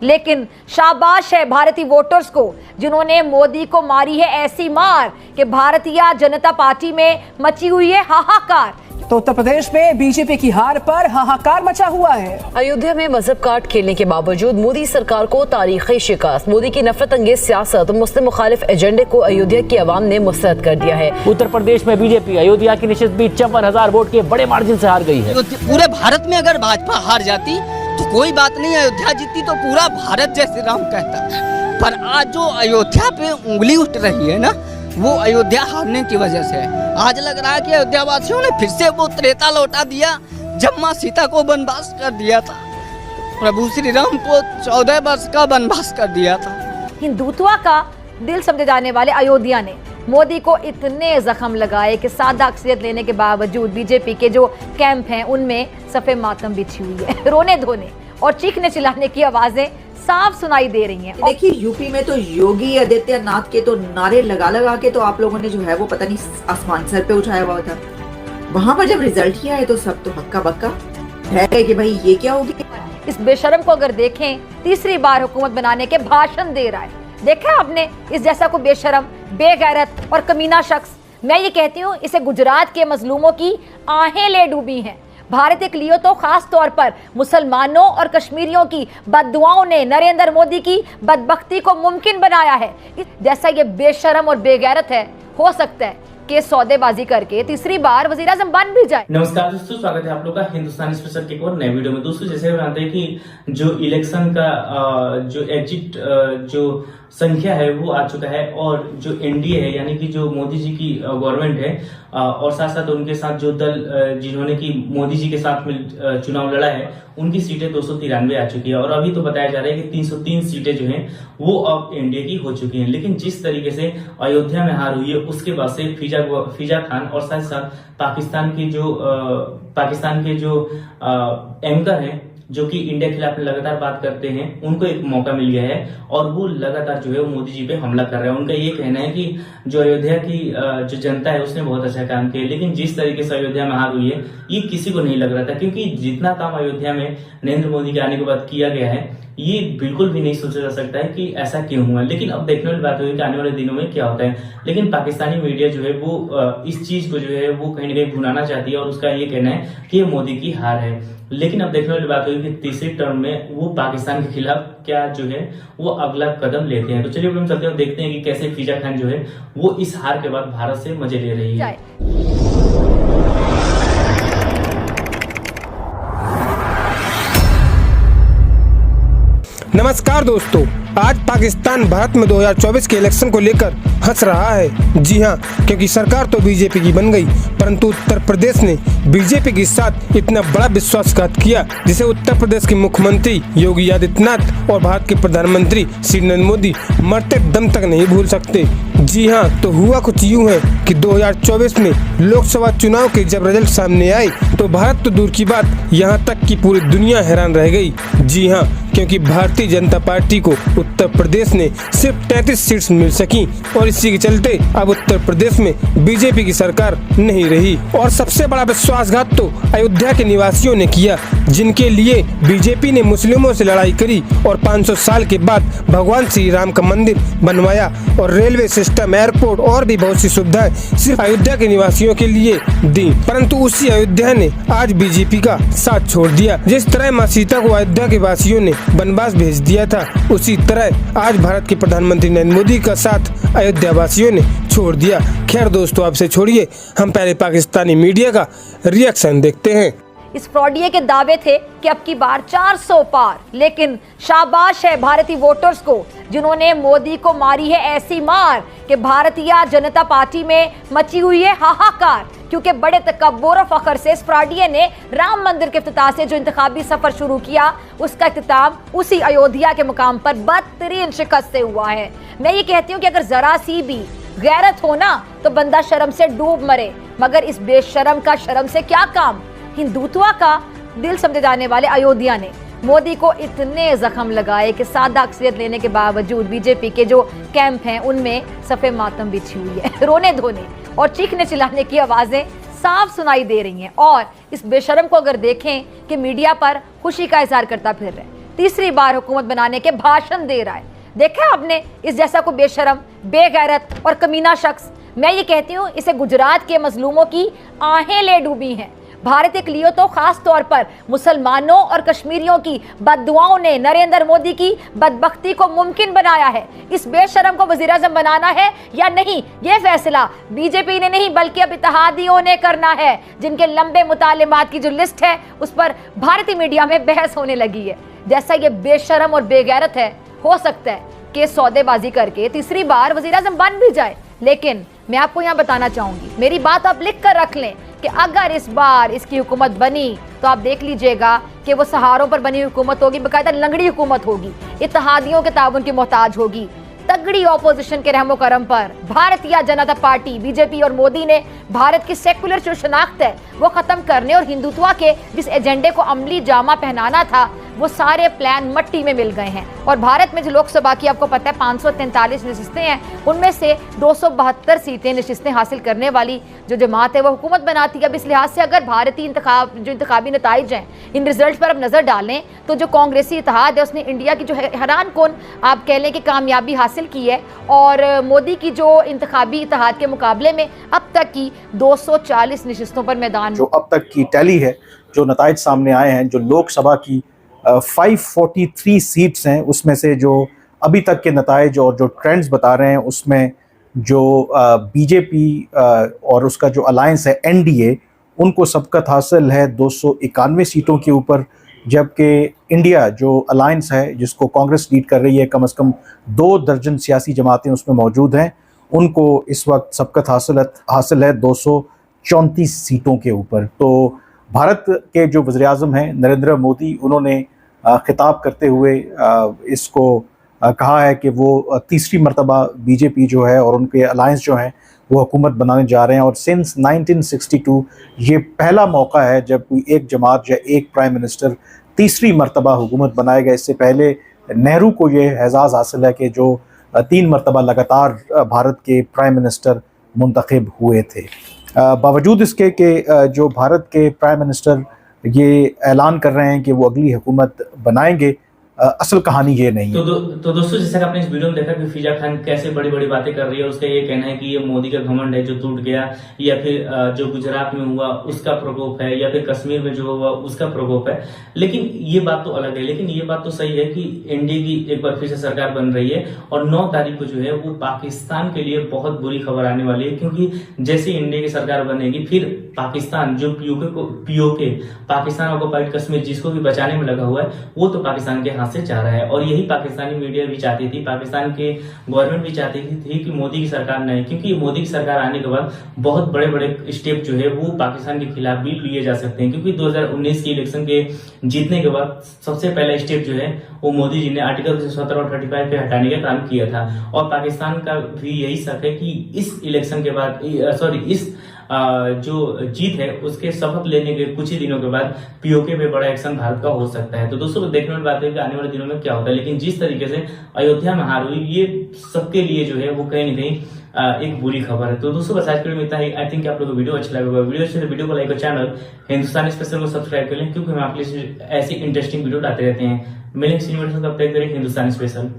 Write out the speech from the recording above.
लेकिन शाबाश है भारतीय वोटर्स को जिन्होंने मोदी को मारी है ऐसी मार कि भारतीय जनता पार्टी में मची हुई है हाहाकार। तो उत्तर प्रदेश में बीजेपी की हार पर हाहाकार मचा हुआ है। अयोध्या में मजहब कार्ड खेलने के बावजूद मोदी सरकार को तारीखी शिकस्त। मोदी की नफरत अंगेज सियासत और मुस्लिम मुखालिफ एजेंडे को अयोध्या की आवाम ने मुस्तरद कर दिया है। उत्तर प्रदेश में बीजेपी अयोध्या की निश्चित भी 54,000 वोट के बड़े मार्जिन से हार गई है। पूरे भारत में अगर भाजपा हार जाती तो कोई बात नहीं, अयोध्या जीती तो पूरा भारत जय श्री राम कहता। पर आज जो अयोध्या पे उंगली उठ रही है ना, वो अयोध्या हारने की वजह से है। आज लग रहा है कि अयोध्या वासियों ने फिर से वो त्रेता लौटा दिया जब माँ सीता को वनवास कर दिया था, प्रभु श्री राम को 14 वर्ष का वनवास कर दिया था। हिंदुत्व का दिल समझे जाने वाले अयोध्या ने मोदी को इतने जख्म लगाए कि सादा अक्सरियत लेने के बावजूद बीजेपी के जो कैंप हैं उनमें सफ़े मातम बिछी हुई है। रोने धोने और चीखने चिल्लाने की आवाजें साफ सुनाई दे रही हैं। देखिए यूपी में तो योगी आदित्यनाथ के तो नारे लगा लगा के तो आप लोगों ने जो है वो पता नहीं आसमान सर पे उठाया हुआ था। वहां पर जब रिजल्ट ही आए तो सब तो हक्का बक्का रह गए कि भाई ये क्या हो गया। इस बेशरम को अगर देखें, तीसरी बार हुकूमत बनाने के भाषण दे रहा है। देखा आपने इस जैसा को बेशरम, बेगैरत और कमीना शख्स। मैं ये कहती हूँ इसे गुजरात के मजलूमों की आहें ले डूबी हैं। भारत के लिए तो खास तौर पर मुसलमानों और कश्मीरियों की बद्दुआओं ने नरेंद्र मोदी की बदबख्ती को मुमकिन बनाया है। जैसा ये बेशरम और बेगैरत है, हो सकता है कि सौदेबाजी करके तीसरी बार वजीर आजम बन भी जाए। नमस्कार दोस्तों, स्वागत है आप लोग का हिंदुस्तानी स्पेशल के एक और नए वीडियो में। दोस्तों जैसे जानते हैं कि जो इलेक्शन का जो एग्जिट जो संख्या है वो आ चुका है और जो एनडीए है यानी कि जो मोदी जी की गवर्नमेंट है और साथ साथ उनके साथ जो दल जिन्होंने की मोदी जी के साथ में चुनाव लड़ा है उनकी सीटें 293 आ चुकी है और अभी तो बताया जा रहा है कि 303 सीटें जो हैं वो अब एनडीए की हो चुकी हैं। लेकिन जिस तरीके से अयोध्या में हार हुई है उसके बाद से फिजा खान और साथ साथ पाकिस्तान के जो एंकर हैं जो कि इंडिया के खिलाफ लगातार बात करते हैं, उनको एक मौका मिल गया है और वो लगातार जो है वो मोदी जी पे हमला कर रहे हैं। उनका ये कहना है कि जो अयोध्या की जो जनता है उसने बहुत अच्छा काम किया, लेकिन जिस तरीके से अयोध्या में हार हुई है ये किसी को नहीं लग रहा था, क्योंकि जितना काम अयोध्या में नरेंद्र मोदी के आने के बाद किया गया है ये बिल्कुल भी नहीं सोचा जा सकता है कि ऐसा क्यों हुआ। लेकिन अब देखने वाली बात होगी कि आने वाले दिनों में क्या होता है। लेकिन पाकिस्तानी मीडिया जो है वो इस चीज को जो है वो कहीं ना कहीं भुनाना चाहती है और उसका ये कहना है कि ये मोदी की हार है। लेकिन अब देखने वाली बात होगी कि तीसरी टर्म में वो पाकिस्तान के खिलाफ क्या जो है वो अगला कदम लेते हैं। तो चलिए हम चलते हैं, देखते हैं कि कैसे फिजा खान जो है वो इस हार के बाद भारत से मजे ले रही है। नमस्कार दोस्तों, आज पाकिस्तान भारत में 2024 के इलेक्शन को लेकर हंस रहा है। जी हां, क्योंकि सरकार तो बीजेपी की बन गई, परंतु उत्तर प्रदेश ने बीजेपी के साथ इतना बड़ा विश्वासघात किया जिसे उत्तर प्रदेश के मुख्यमंत्री योगी आदित्यनाथ और भारत के प्रधानमंत्री श्री नरेंद्र मोदी मरते दम तक नहीं भूल सकते। जी हां, तो हुआ कुछ यूं है कि 2024 में लोकसभा चुनाव के जब रिजल्ट सामने आए तो भारत तो दूर की बात, यहाँ तक कि पूरी दुनिया हैरान रह गई। जी हाँ, क्योंकि भारतीय जनता पार्टी को उत्तर प्रदेश ने सिर्फ 33 सीट्स मिल सकी और इसी के चलते अब उत्तर प्रदेश में बीजेपी की सरकार नहीं रही। और सबसे बड़ा विश्वासघात तो अयोध्या के निवासियों ने किया, जिनके लिए बीजेपी ने मुस्लिमों से लड़ाई करी और 500 साल के बाद भगवान श्री राम का मंदिर बनवाया और रेलवे सिस्टम, एयरपोर्ट और भी बहुत सी सुविधाएं सिर्फ अयोध्या के निवासियों के लिए दी। परंतु उसी अयोध्या ने आज बीजेपी का साथ छोड़ दिया। जिस तरह माँ सीता को अयोध्या के वासियों ने वनवास भेज दिया था, उसी तरह आज भारत के प्रधानमंत्री नरेंद्र मोदी का साथ अयोध्या वासियों ने छोड़ दिया। खैर दोस्तों, आपसे छोड़िए, हम पहले पाकिस्तानी मीडिया का रिएक्शन देखते हैं। इस फ्रॉडिये के दावे थे कि अब की बार 400 पार, लेकिन शाबाश है भारतीय वोटर्स को जिन्होंने मोदी को मारी है ऐसी मार कि भारतीय जनता पार्टी में मची हुई है हाहाकार। क्योंकि बड़े तकब्बुर और फख्र से इस फ्रॉडिये ने राम मंदिर के इफ्तिताह से जो इंतखाबी सफर शुरू किया उसका इख्तिताम उसी अयोध्या के मुकाम पर बदतरीन शिकस्त से हुआ है। मैं ये कहती हूँ कि अगर जरा सी भी गैरत हो ना तो बंदा शर्म से डूब मरे, मगर इस बेशरम का शर्म से क्या काम। हिंदुत्व का दिल समझे जाने वाले अयोध्या ने मोदी को इतने जख्म लगाए कि सादा अक्सरियत लेने के बावजूद बीजेपी के जो कैंप हैं उनमें सफ़े मातम बिछी हुई है। रोने धोने और चीखने चिल्लाने की आवाज़ें साफ सुनाई दे रही हैं। और इस बेशरम को अगर देखें कि मीडिया पर खुशी का इजहार करता फिर रहे, तीसरी बार हुकूमत बनाने के भाषण दे रहा है। देखा आपने इस जैसा को बेशरम, बेगैरत और कमीना शख्स। मैं ये कहती हूँ इसे गुजरात के मजलूमों की आहें ले डूबी हैं। भारत एक लियो तो खास तौर पर मुसलमानों और कश्मीरियों की बद्दुआओं ने नरेंद्र मोदी की बदबख्ती को मुमकिन बनाया है। इस बेशरम को वज़ीर आज़म बनाना है या नहीं, ये फैसला बीजेपी ने नहीं बल्कि अब इत्तेहादियों ने करना है, जिनके लंबे मुतालिबात की जो लिस्ट है उस पर भारतीय मीडिया में बहस होने लगी है। जैसा ये बेशरम और बेगैरत है, हो सकता है कि सौदेबाजी करके तीसरी बार वज़ीर आज़म बन भी जाए, लेकिन मैं आपको यहाँ बताना चाहूंगी, मेरी बात आप लिख कर रख लें कि अगर इस बार इसकी हुकूमत बनी तो आप देख लीजिएगा कि वो सहारों पर बनी हुकूमत होगी, बाकायदा लंगड़ी हुकूमत होगी, इत्तेहादियों के ताउन की मोहताज होगी, तगड़ी ऑपोजिशन के रहमो करम पर भारतीय जनता पार्टी बीजेपी और मोदी ने भारत की सेकुलर जो शनाख्त है वो खत्म करने और हिंदुत्व के जिस एजेंडे को अमली जामा पहनाना था वो सारे प्लान मट्टी में मिल गए हैं। और भारत में जो लोकसभा की आपको पता है 543 नशिस्तें हैं, उनमें से 272 सीटें नशिस्तें हासिल करने वाली जो जमात है वो हुकूमत बनाती है। अब इस लिहाज से अगर भारतीय इंतखाबी नताइज हैं, इन रिजल्ट पर अब नज़र डालें तो जो कांग्रेसी इत्तेहाद है उसने इंडिया की जो हैरान कौन आप कह लें कि कामयाबी हासिल की है, और मोदी की जो इंतखाबी इत्तेहाद के मुकाबले में अब तक की 240 नशिस्तों पर मैदान जो अब तक की टैली है, जो नताइज सामने आए हैं, जो लोकसभा की 543 सीट्स हैं, उसमें से जो अभी तक के नताइज और जो ट्रेंड्स बता रहे हैं उसमें जो बीजेपी और उसका जो अलायंस है एनडीए, उनको सबकत हासिल है 291 सीटों के ऊपर, जबकि इंडिया जो अलायंस है जिसको कांग्रेस लीड कर रही है, कम से कम 2 दर्जन सियासी जमातें उसमें मौजूद हैं, उनको इस वक्त सबकत हासिल है 234 सीटों के ऊपर। तो भारत के जो वज़ीर आज़म हैं नरेंद्र मोदी, उन्होंने खिताब करते हुए इसको कहा है कि वो तीसरी मरतबा बीजेपी जो है और उनके अलायंस जो हैं वो हुकूमत बनाने जा रहे हैं। और सिंस 1962 ये पहला मौका है जब कोई एक जमात या एक प्राइम मिनिस्टर तीसरी मरतबा हुकूमत बनाएगा। इससे पहले नेहरू को ये एजाज़ हासिल है कि जो 3 मरतबा लगातार भारत के प्राइम मिनिस्टर मुंतखब हुए थे। बावजूद इसके कि जो भारत के प्राइम मिनिस्टर ये ऐलान कर रहे हैं कि वो अगली हुकूमत बनाएंगे, असल कहानी ये नहीं है। तो दोस्तों, जैसा कि आपने इस वीडियो में देखा कि फिजा खान कैसे बड़ी बड़ी बातें कर रही है, उसका ये कहना है कि ये मोदी का घमंड है जो टूट गया, या फिर जो गुजरात में हुआ उसका प्रकोप है, या फिर कश्मीर में जो हुआ उसका प्रकोप है। लेकिन ये बात तो अलग है। लेकिन ये बात तो सही है कि एनडीए की एक बार फिर से सरकार बन रही है और 9 तारीख को जो है वो पाकिस्तान के लिए बहुत बुरी खबर आने वाली है, क्योंकि जैसे एनडीए की सरकार बनेगी फिर पाकिस्तान जो पीओके पाकिस्तान ऑक्युपाइड कश्मीर जिसको भी बचाने में लगा हुआ है वो तो पाकिस्तान के से चाह रहा है। और यही पाकिस्तानी मीडिया भी चाहती थी, पाकिस्तान के गवर्नमेंट भी चाहती थी कि मोदी की सरकार नहीं, क्योंकि मोदी की सरकार आने के बाद बहुत बड़े बड़े स्टेप जो है वो पाकिस्तान के खिलाफ भी लिए जा सकते हैं। क्योंकि 2019 के इलेक्शन के जीतने के बाद सबसे पहला स्टेप जो है वो मोदी जी ने आर्टिकल 17 और 35 पे हटाने का काम किया था। और पाकिस्तान का भी यही शक है कि इस इलेक्शन के बाद इस जो जीत है उसके शपथ लेने के कुछ ही दिनों के बाद पीओके पे बड़ा एक्शन भारत का हो सकता है। तो दोस्तों, देखने वाली बात है कि आने वाले दिनों में क्या होता है। लेकिन जिस तरीके से अयोध्या में हार हुई, ये सबके लिए जो है वो कहीं न कहीं एक बुरी खबर है। तो दोस्तों, बस आज के लिए इतना ही। आई थिंक आप लोगों को वीडियो अच्छा लगेगा। वीडियो अच्छे वीडियो को लाइक और चैनल हिंदुस्तानी स्पेशल को सब्सक्राइब कर लें, क्योंकि हम आपके लिए ऐसी इंटरेस्टिंग वीडियो लाते रहते हैं। मिलेंगे तब तक करें हिंदुस्तानी स्पेशल।